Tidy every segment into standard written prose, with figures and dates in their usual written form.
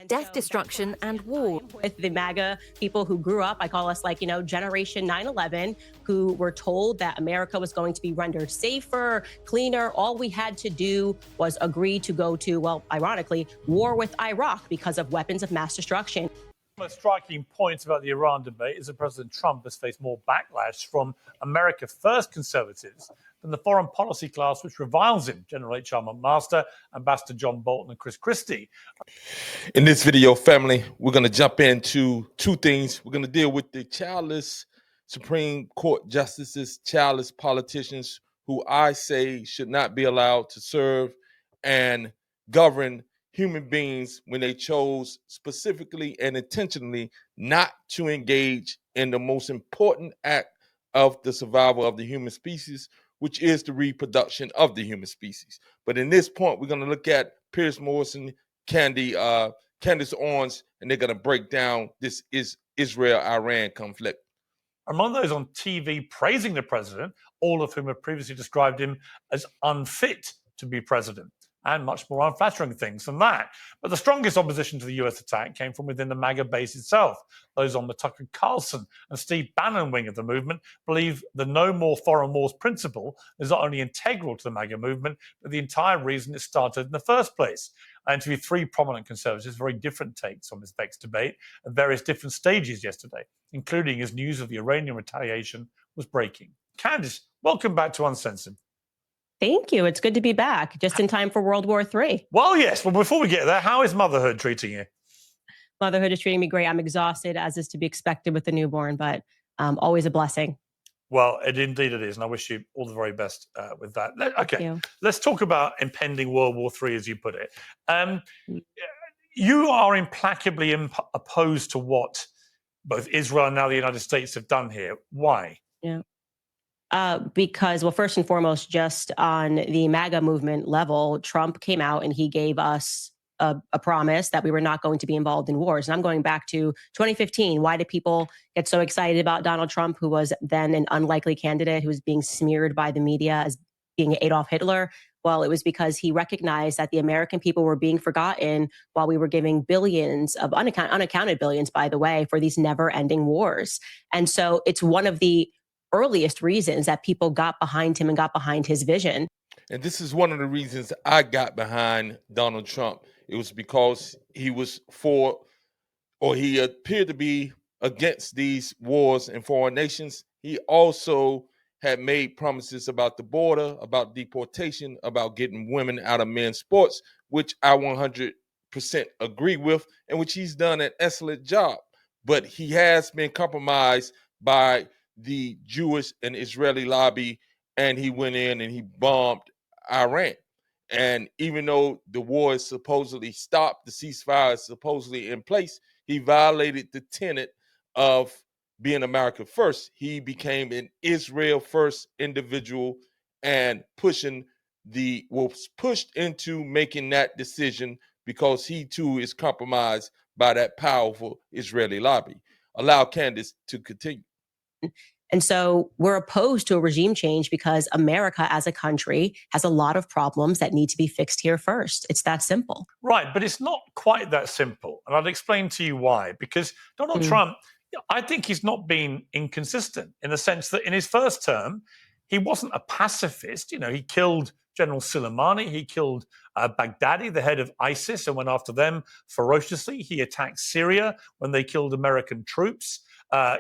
death, destruction, and war. With the MAGA people who grew up, I call us like, Generation 9/11, who were told that America was going to be rendered safer, cleaner. All we had to do was agree to go to, well, ironically, war with Iraq because of weapons of mass destruction. The most striking point about the Iran debate is that President Trump has faced more backlash from America First conservatives than the foreign policy class which reviles him. General H.R. McMaster, Ambassador John Bolton, and Chris Christie. In this video, family, we're going to jump into two things. We're going to deal with the childless Supreme Court justices, childless politicians who I say should not be allowed to serve and govern human beings when they chose specifically and intentionally not to engage in the most important act of the survival of the human species, which is the reproduction of the human species. But in this point, we're going to look at Piers Morrison, Candace Owens, and they're going to break down this Israel-Iran conflict. Among those on TV praising the president, all of whom have previously described him as unfit to be president, and much more unflattering things than that. But the strongest opposition to the US attack came from within the MAGA base itself. Those on the Tucker Carlson and Steve Bannon wing of the movement believe the no more foreign wars principle is not only integral to the MAGA movement, but the entire reason it started in the first place. I interviewed three prominent conservatives, very different takes on this vexed debate at various different stages yesterday, including as news of the Iranian retaliation was breaking. Candace, welcome back to Uncensored. Thank you. It's good to be back, just in time for World War III. Well, yes. Well, before we get there, how is motherhood treating you? Motherhood is treating me great. I'm exhausted, as is to be expected with a newborn, but always a blessing. Well, indeed it is, and I wish you all the very best with that. Okay, let's talk about impending World War III, as you put it. You are implacably opposed to what both Israel and now the United States have done here. Why? Yeah. Because, well, first and foremost, just on the MAGA movement level, Trump came out and he gave us a promise that we were not going to be involved in wars. And I'm going back to 2015. Why did people get so excited about Donald Trump, who was then an unlikely candidate, who was being smeared by the media as being Adolf Hitler? Well, it was because he recognized that the American people were being forgotten while we were giving billions of unaccounted billions, by the way, for these never-ending wars. And so it's one of the earliest reasons that people got behind him and got behind his vision. And this is one of the reasons I got behind Donald Trump. It was because he was for, or he appeared to be against these wars in foreign nations. He also had made promises about the border, about deportation, about getting women out of men's sports, which I 100% agree with, and which he's done an excellent job. But he has been compromised by the Jewish and Israeli lobby, and he went in and he bombed Iran. And even though the war is supposedly stopped, the ceasefire is supposedly in place, he violated the tenet of being America first. He became an Israel first individual and was pushed into making that decision because he too is compromised by that powerful Israeli lobby. Allow Candace to continue. And so we're opposed to a regime change because America as a country has a lot of problems that need to be fixed here first. It's that simple. Right, but it's not quite that simple. And I'll explain to you why. Because Donald Trump, I think he's not been inconsistent in the sense that in his first term, he wasn't a pacifist. He killed General Soleimani. He killed Baghdadi, the head of ISIS, and went after them ferociously. He attacked Syria when they killed American troops.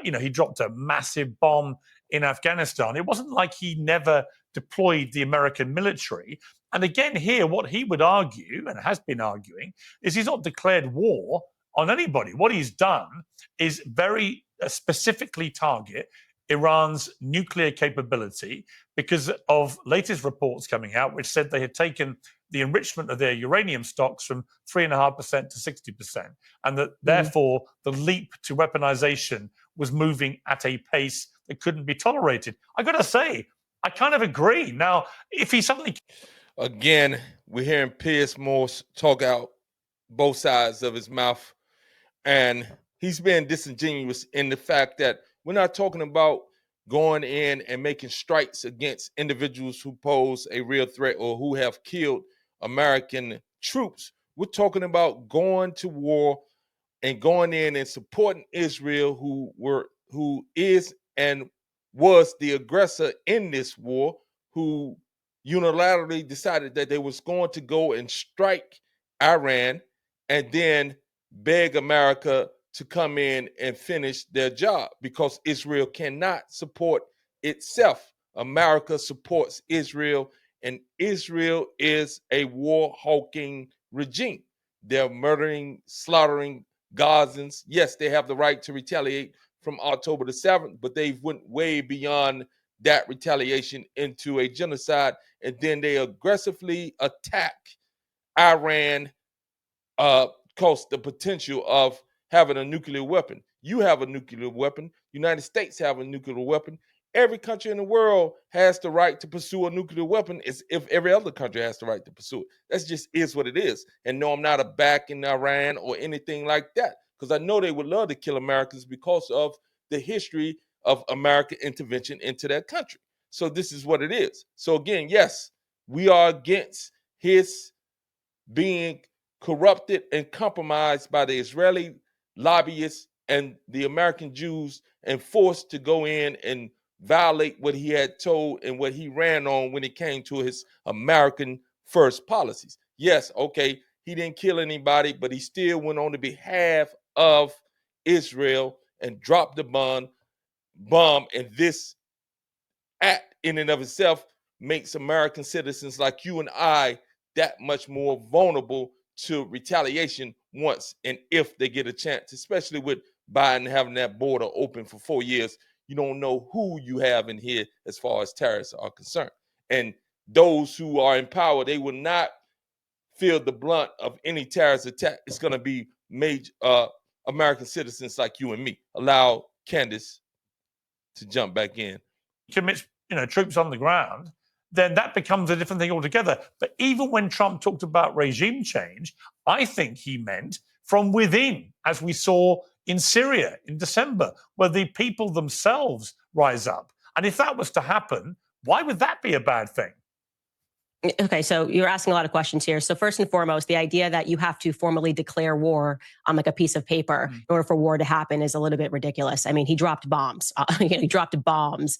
He dropped a massive bomb in Afghanistan. It wasn't like he never deployed the American military. And again, here, what he would argue, and has been arguing, is he's not declared war on anybody. What he's done is very specifically target Iran's nuclear capability because of latest reports coming out, which said they had taken the enrichment of their uranium stocks from 3.5% to 60%, and that therefore the leap to weaponization was moving at a pace that couldn't be tolerated. I got to say, I kind of agree. Now, if he suddenly... Again, we're hearing Piers Morse talk out both sides of his mouth, and he's been disingenuous in the fact that we're not talking about going in and making strikes against individuals who pose a real threat or who have killed American troops. We're talking about going to war and going in and supporting Israel, who is and was the aggressor in this war, who unilaterally decided that they was going to go and strike Iran and then beg America to come in and finish their job, because Israel cannot support itself. America supports Israel, and Israel is a war-hawking regime. They're murdering, slaughtering Gazans. Yes, they have the right to retaliate from October the 7th, but they went way beyond that retaliation into a genocide, and then they aggressively attack Iran, cause the potential of having a nuclear weapon. You have a nuclear weapon. United States have a nuclear weapon. Every country in the world has the right to pursue a nuclear weapon, as if every other country has the right to pursue it. That just is what it is. And no, I'm not a back in Iran or anything like that, because I know they would love to kill Americans because of the history of American intervention into that country. So this is what it is. So again, yes, we are against his being corrupted and compromised by the Israeli lobbyists and the American Jews, and forced to go in and violate what he had told and what he ran on when it came to his American first policies. Yes, okay, he didn't kill anybody, but he still went on the behalf of Israel and dropped the bomb, and this act in and of itself makes American citizens like you and I that much more vulnerable to retaliation once and if they get a chance, especially with Biden having that border open for 4 years. You don't know who you have in here as far as terrorists are concerned. And those who are in power, they will not feel the blunt of any terrorist attack. It's going to be major American citizens like you and me. Allow Candace to jump back in. Commits, troops on the ground, then that becomes a different thing altogether. But even when Trump talked about regime change, I think he meant from within, as we saw in Syria in December, where the people themselves rise up. And if that was to happen, why would that be a bad thing? Okay, so you're asking a lot of questions here. So first and foremost, the idea that you have to formally declare war on like a piece of paper in order for war to happen is a little bit ridiculous. I mean, he dropped bombs. He dropped bombs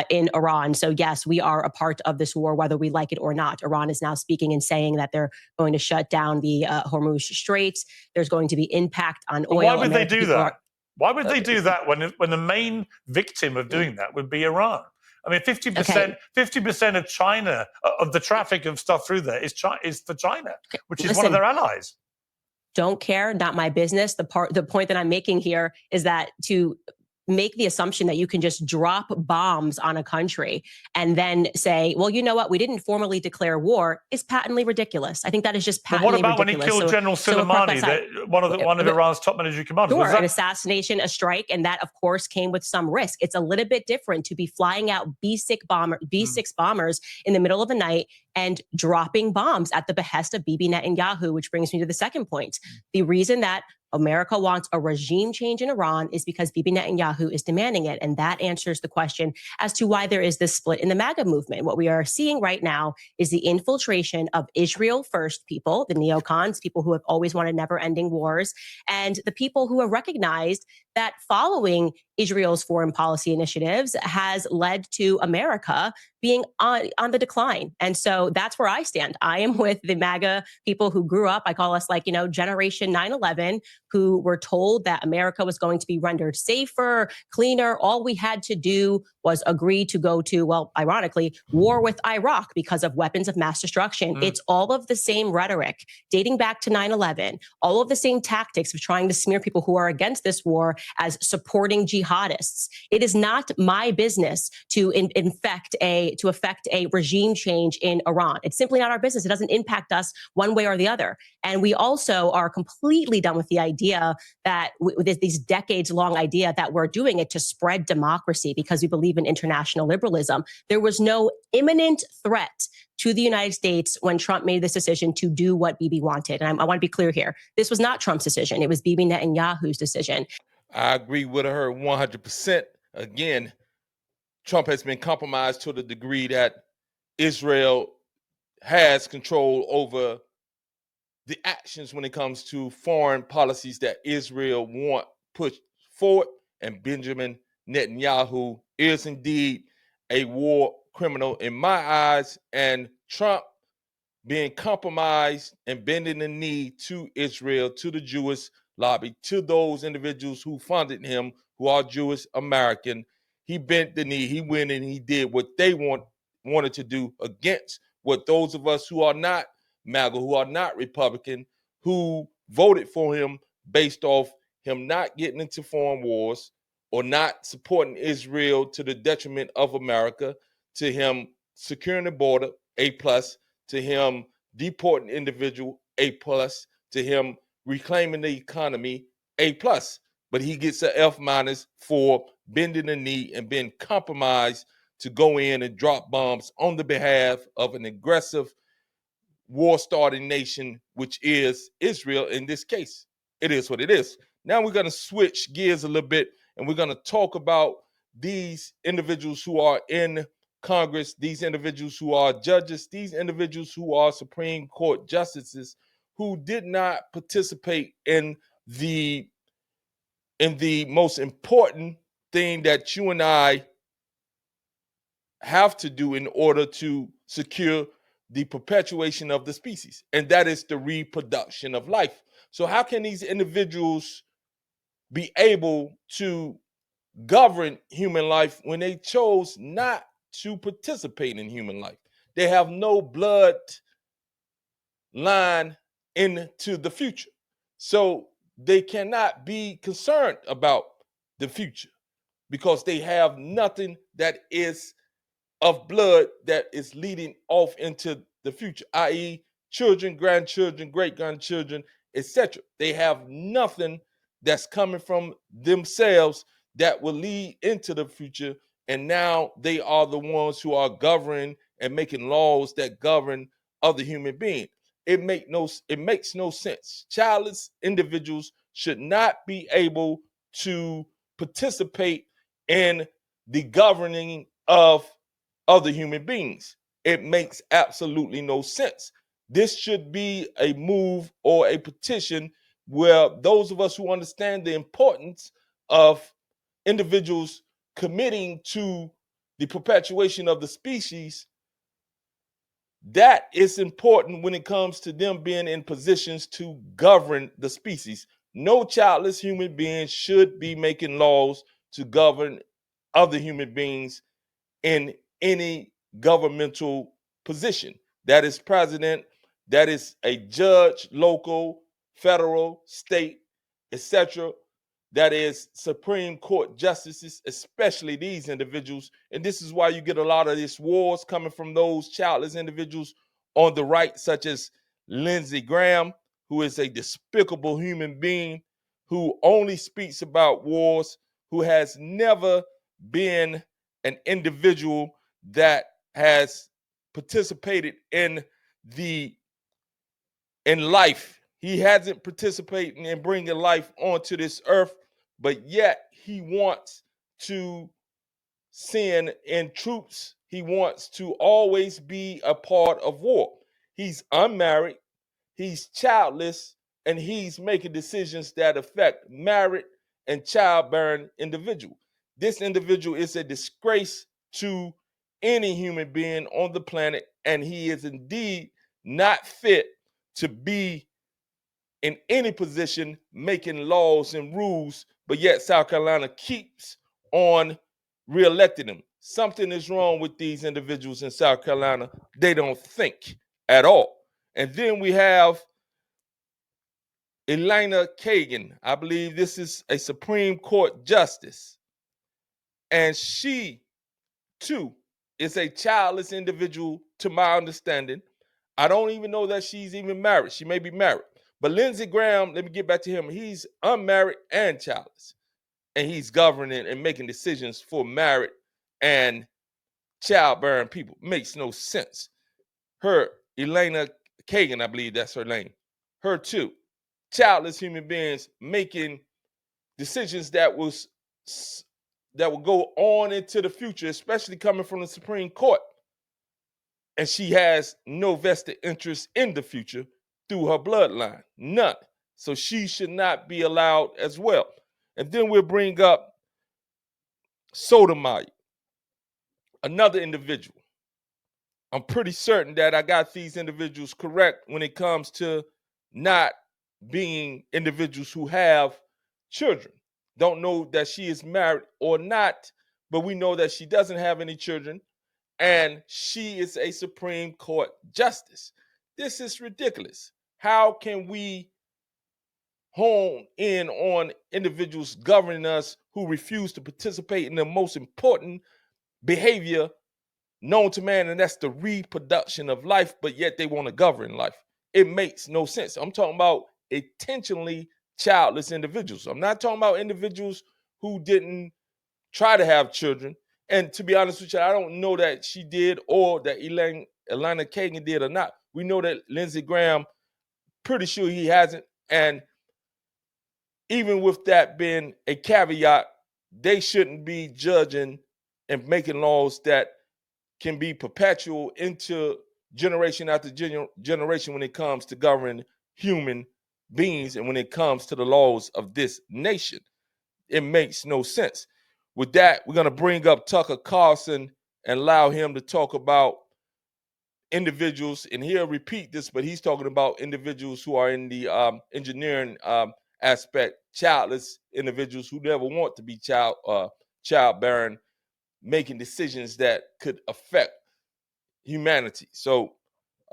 in Iran. So yes, we are a part of this war, whether we like it or not. Iran is now speaking and saying that they're going to shut down the Hormuz Straits. There's going to be impact on oil. Why would they do that? Why would they do that when the main victim of doing that would be Iran? I mean, 50% of China, of the traffic of stuff through there is for China, which is one of their allies. Don't care, not my business. The point that I'm making here is that to make the assumption that you can just drop bombs on a country and then say, well, you know what, we didn't formally declare war is patently ridiculous. I think that is just patently ridiculous. What about when he killed General Soleimani, one of Iran's top military commanders? Sure, an assassination, a strike, and that, of course, came with some risk. It's a little bit different to be flying out B-6 bombers in the middle of the night and dropping bombs at the behest of Bibi Netanyahu, which brings me to the second point. The reason that America wants a regime change in Iran is because Bibi Netanyahu is demanding it. And that answers the question as to why there is this split in the MAGA movement. What we are seeing right now is the infiltration of Israel first people, the neocons, people who have always wanted never-ending wars, and the people who have recognized that following Israel's foreign policy initiatives has led to America being on the decline. And so that's where I stand. I am with the MAGA people who grew up, I call us Generation 9/11, who were told that America was going to be rendered safer, cleaner. All we had to do was agree to go to, well, ironically, war with Iraq because of weapons of mass destruction. It's all of the same rhetoric dating back to 9/11, all of the same tactics of trying to smear people who are against this war as supporting jihadists. It is not my business to affect a regime change in Iran. It's simply not our business. It doesn't impact us one way or the other. And we also are completely done with the idea that with this decades-long idea that we're doing it to spread democracy because we believe in international liberalism. There was no imminent threat to the United States when Trump made this decision to do what Bibi wanted. And I want to be clear here. This was not Trump's decision. It was Bibi Netanyahu's decision. I agree with her 100%. Again, Trump has been compromised to the degree that Israel has control over the actions when it comes to foreign policies that Israel want pushed forward. And Benjamin Netanyahu is indeed a war criminal in my eyes. And Trump being compromised and bending the knee to Israel, to the Jewish lobby, to those individuals who funded him, who are Jewish American. He bent the knee, he went and he did what they wanted to do against what those of us who are not MAGA, who are not Republican, who voted for him based off him not getting into foreign wars or not supporting Israel to the detriment of America, to him securing the border, A+, to him deporting individual, A+, to him reclaiming the economy, A+. But he gets an F- for bending the knee and being compromised to go in and drop bombs on the behalf of an aggressive war-starting nation, which is Israel in this case. It is what it is. Now we're going to switch gears a little bit, and we're going to talk about these individuals who are in Congress, these individuals who are judges, these individuals who are Supreme Court justices who did not participate in the most important thing that you and I have to do in order to secure the perpetuation of the species, and that is the reproduction of life. So how can these individuals be able to govern human life when they chose not to participate in human life? They have no blood line into the future, so they cannot be concerned about the future because they have nothing that is of blood that is leading off into the future, i.e., children, grandchildren, great-grandchildren, etc. They have nothing that's coming from themselves that will lead into the future, and now they are the ones who are governing and making laws that govern other human beings. It makes no sense. Childless individuals should not be able to participate in the governing of other human beings. It makes absolutely no sense. This should be a move or a petition where those of us who understand the importance of individuals committing to the perpetuation of the species, that is important when it comes to them being in positions to govern the species. No childless human being should be making laws to govern other human beings in any governmental position. That is president, that is a judge, local, federal, state, etc. That is Supreme Court justices, especially these individuals. And this is why you get a lot of these wars coming from those childless individuals on the right, such as Lindsey Graham, who is a despicable human being who only speaks about wars, who has never been an individual that has participated in life. He hasn't participated in bringing life onto this earth, but yet he wants to send in troops. He wants to always be a part of war. He's unmarried, he's childless, and he's making decisions that affect married and childbearing individuals. This individual is a disgrace to any human being on the planet, and he is indeed not fit to be in any position making laws and rules, but yet South Carolina keeps on reelecting him. Something is wrong with these individuals in South Carolina. They don't think at all. And then we have Elena Kagan. I believe this is a Supreme Court justice. And she, too, is a childless individual, to my understanding. I don't even know that she's even married. She may be married. But Lindsey Graham, let me get back to him. He's unmarried and childless. And he's governing and making decisions for married and childbearing people. Makes no sense. Her, Elena Kagan, I believe that's her name. Her too. Childless human beings making decisions that will go on into the future, especially coming from the Supreme Court. And she has no vested interest in the future. through her bloodline. None. So she should not be allowed as well. And then we'll bring up Sotomayor, another individual. I'm pretty certain that I got these individuals correct when it comes to not being individuals who have children. Don't know that she is married or not, but we know that she doesn't have any children, and she is a Supreme Court justice. This is ridiculous. How can we hone in on individuals governing us who refuse to participate in the most important behavior known to man, and that's the reproduction of life, but yet they want to govern life? It makes no sense. I'm talking about intentionally childless individuals. I'm not talking about individuals who didn't try to have children. And to be honest with you, I don't know that she did or that Elena Kagan did or not. We know that Lindsey Graham, pretty sure he hasn't. And even with that being a caveat, they shouldn't be judging and making laws that can be perpetual into generation after generation when it comes to governing human beings and when it comes to the laws of this nation. It makes no sense. With that, we're going to bring up Tucker Carlson and allow him to talk about individuals, and he'll repeat this, but he's talking about individuals who are in the engineering aspect, childless individuals who never want to be childbearing, making decisions that could affect humanity. So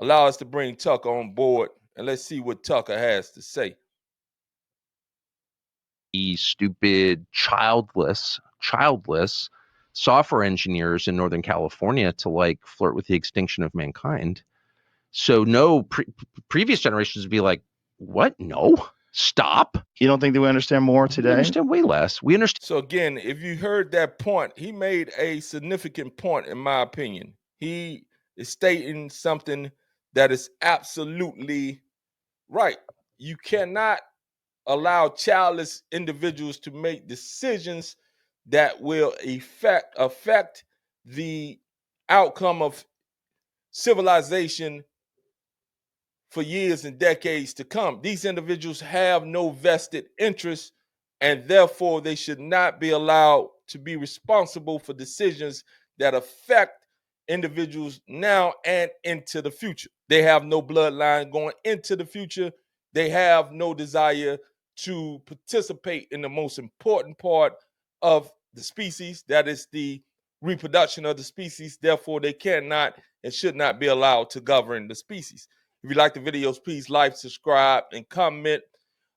allow us to bring Tucker on board, and let's see what Tucker has to say. Stupid childless software engineers in Northern California to like flirt with the extinction of mankind. So no, previous generations would be like, what? No, stop. You don't think that we understand more today? We understand way less. We understand. So again, if you heard that point, he made a significant point, in my opinion. He is stating something that is absolutely right. You cannot allow childless individuals to make decisions that will affect the outcome of civilization for years and decades to come. These individuals have no vested interest, and therefore they should not be allowed to be responsible for decisions that affect individuals now and into the future. They have no bloodline going into the future. They have no desire to participate in the most important part of the species, that is the reproduction of the species. Therefore, they cannot and should not be allowed to govern the species. If you like the videos, please like, subscribe, and comment.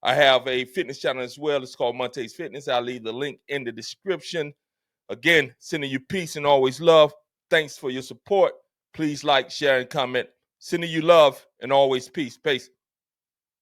I have a fitness channel as well. It's called Monte's Fitness. I'll leave the link in the description. Again, sending you peace and always love. Thanks for your support. Please like, share, and comment. Sending you love and always peace. Peace.